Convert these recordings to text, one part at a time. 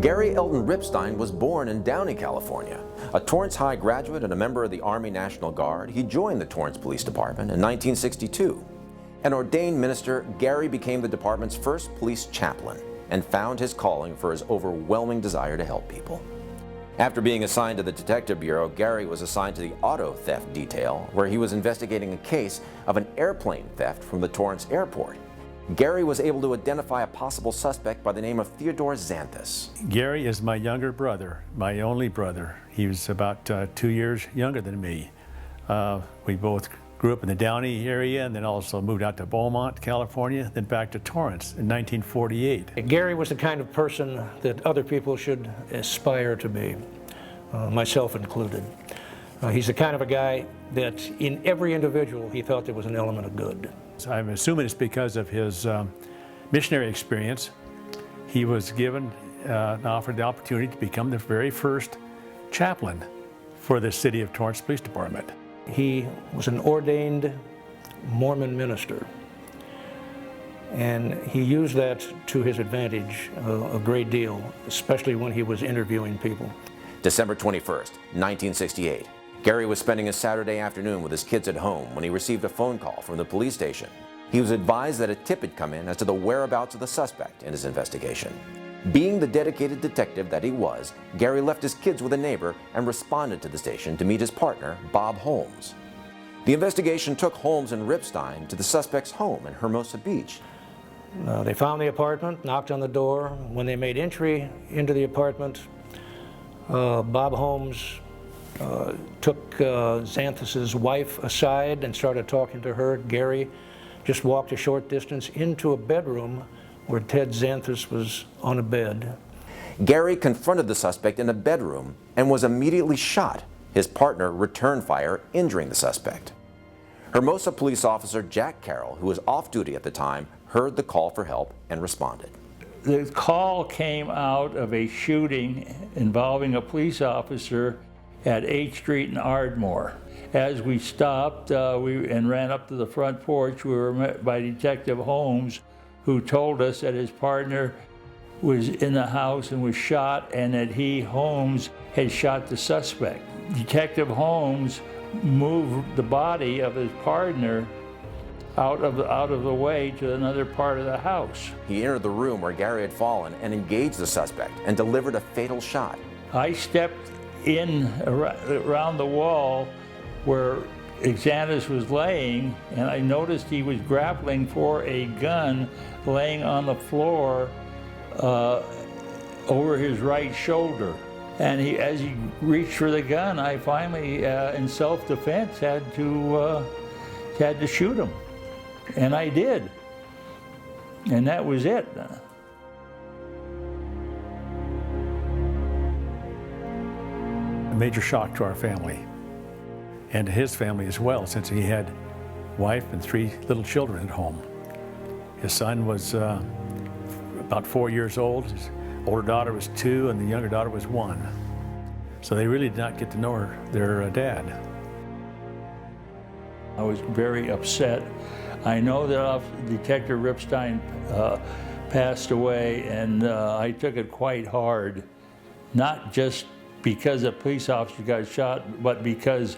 Gary Elton Rippstein was born in Downey, California. A Torrance High graduate and a member of the Army National Guard, he joined the Torrance Police Department in 1962. An ordained minister, Gary became the department's first police chaplain and found his calling for his overwhelming desire to help people. After being assigned to the Detective Bureau, Gary was assigned to the auto theft detail, where he was investigating a case of an airplane theft from the Torrance airport. Gary was able to identify a possible suspect by the name of Theodore Xanthus. Gary is my younger brother, my only brother. He was about 2 years younger than me. We both grew up in the Downey area and then also moved out to Beaumont, California, then back to Torrance in 1948. Gary was the kind of person that other people should aspire to be, myself included. He's the kind of a guy that in every individual he felt there was an element of good. So I'm assuming it's because of his missionary experience. He was given and offered the opportunity to become the very first chaplain for the City of Torrance Police Department. He was an ordained Mormon minister, and he used that to his advantage a great deal, especially when he was interviewing people. December 21st, 1968. Gary was spending a Saturday afternoon with his kids at home when he received a phone call from the police station. He was advised that a tip had come in as to the whereabouts of the suspect in his investigation. Being the dedicated detective that he was, Gary left his kids with a neighbor and responded to the station to meet his partner, Bob Holmes. The investigation took Holmes and Rippstein to the suspect's home in Hermosa Beach. They found the apartment, knocked on the door. When they made entry into the apartment, Bob Holmes took Xanthus's wife aside and started talking to her. Gary just walked a short distance into a bedroom where Ted Xanthus was on a bed. Gary confronted the suspect in a bedroom and was immediately shot. His partner returned fire, injuring the suspect. Hermosa police officer Jack Carroll, who was off duty at the time, heard the call for help and responded. The call came out of a shooting involving a police officer at 8th Street in Ardmore. As we stopped and ran up to the front porch, we were met by Detective Holmes, who told us that his partner was in the house and was shot, and that Holmes, had shot the suspect. Detective Holmes moved the body of his partner out of the way to another part of the house. He entered the room where Gary had fallen and engaged the suspect and delivered a fatal shot. I stepped in around the wall where Xanthus was laying, and I noticed he was grappling for a gun laying on the floor over his right shoulder. And as he reached for the gun, I finally, in self-defense, had to shoot him. And I did. And that was it. A major shock to our family and to his family as well, since he had a wife and 3 little children at home. His son was about 4 years old, his older daughter was 2, and the younger daughter was 1. So they really did not get to know their dad. I was very upset. I know that Detective Rippstein passed away, and I took it quite hard, not just because a police officer got shot, but because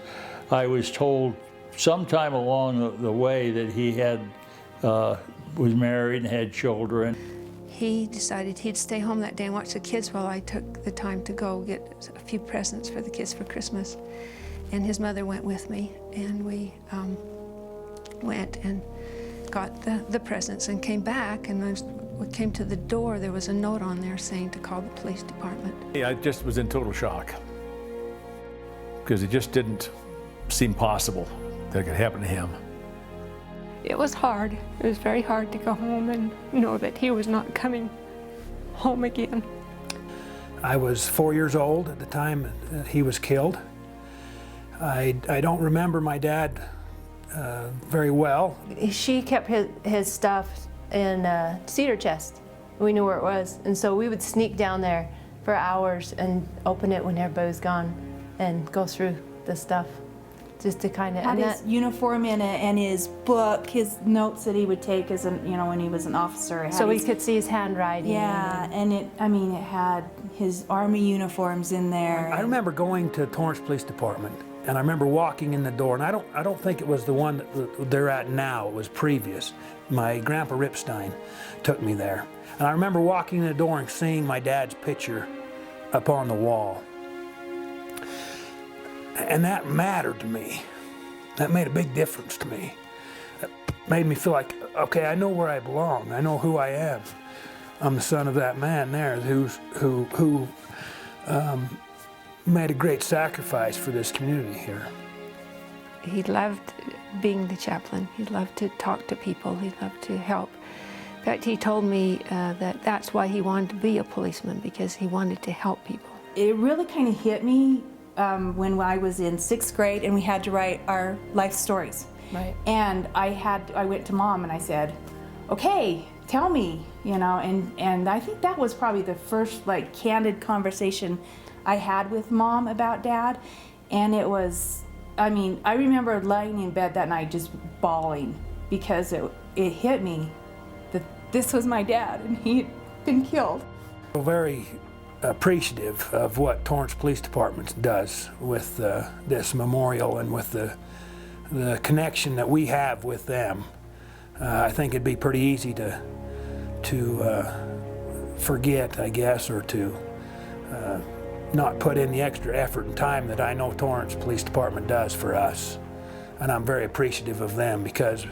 I was told sometime along the way that he was married and had children. He decided he'd stay home that day and watch the kids while I took the time to go get a few presents for the kids for Christmas. And his mother went with me, and we went and got the presents and came back, and when we came to the door, there was a note on there saying to call the police department. I just was in total shock because it just didn't seem possible that it could happen to him. It was hard. It was very hard to go home and know that he was not coming home again. I was 4 years old at the time that he was killed. I don't remember my dad very well. She kept his stuff in a cedar chest. We knew where it was, and so we would sneak down there for hours and open it when everybody was gone and go through the stuff just to kind of... Had his uniform in it and his book, his notes that he would take as when he was an officer. So we could see his handwriting. Yeah, and his Army uniforms in there. I remember going to Torrance Police Department, and I remember walking in the door, and I don't think it was the one that they're at now, it was previous. My grandpa Rippstein took me there. And I remember walking in the door and seeing my dad's picture up on the wall. And that mattered to me. That made a big difference to me. It made me feel like, okay, I know where I belong. I know who I am. I'm the son of that man there who made a great sacrifice for this community here. He loved being the chaplain. He loved to talk to people. He loved to help. In fact, he told me that that's why he wanted to be a policeman, because he wanted to help people. It really kind of hit me when I was in 6th grade and we had to write our life stories. Right. And I went to Mom and I said, okay, tell me, you know, and I think that was probably the first like candid conversation I had with Mom about Dad. And it was, I mean, I remember lying in bed that night just bawling because it hit me that this was my dad and he'd been killed. I'm very appreciative of what Torrance Police Department does with this memorial and with the connection that we have with them. I think it'd be pretty easy to forget, I guess, or to not put in the extra effort and time that I know Torrance Police Department does for us. And I'm very appreciative of them because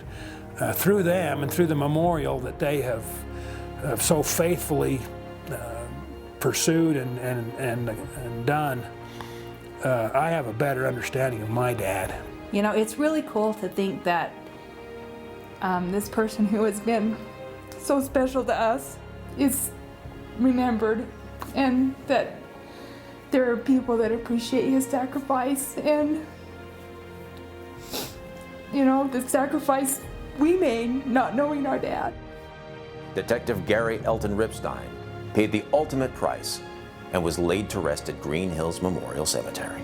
through them and through the memorial that they have so faithfully pursued and done, I have a better understanding of my dad. You know, it's really cool to think that this person who has been so special to us is remembered, and that there are people that appreciate his sacrifice and, you know, the sacrifice we made not knowing our dad. Detective Gary Elton Rippstein paid the ultimate price and was laid to rest at Green Hills Memorial Cemetery.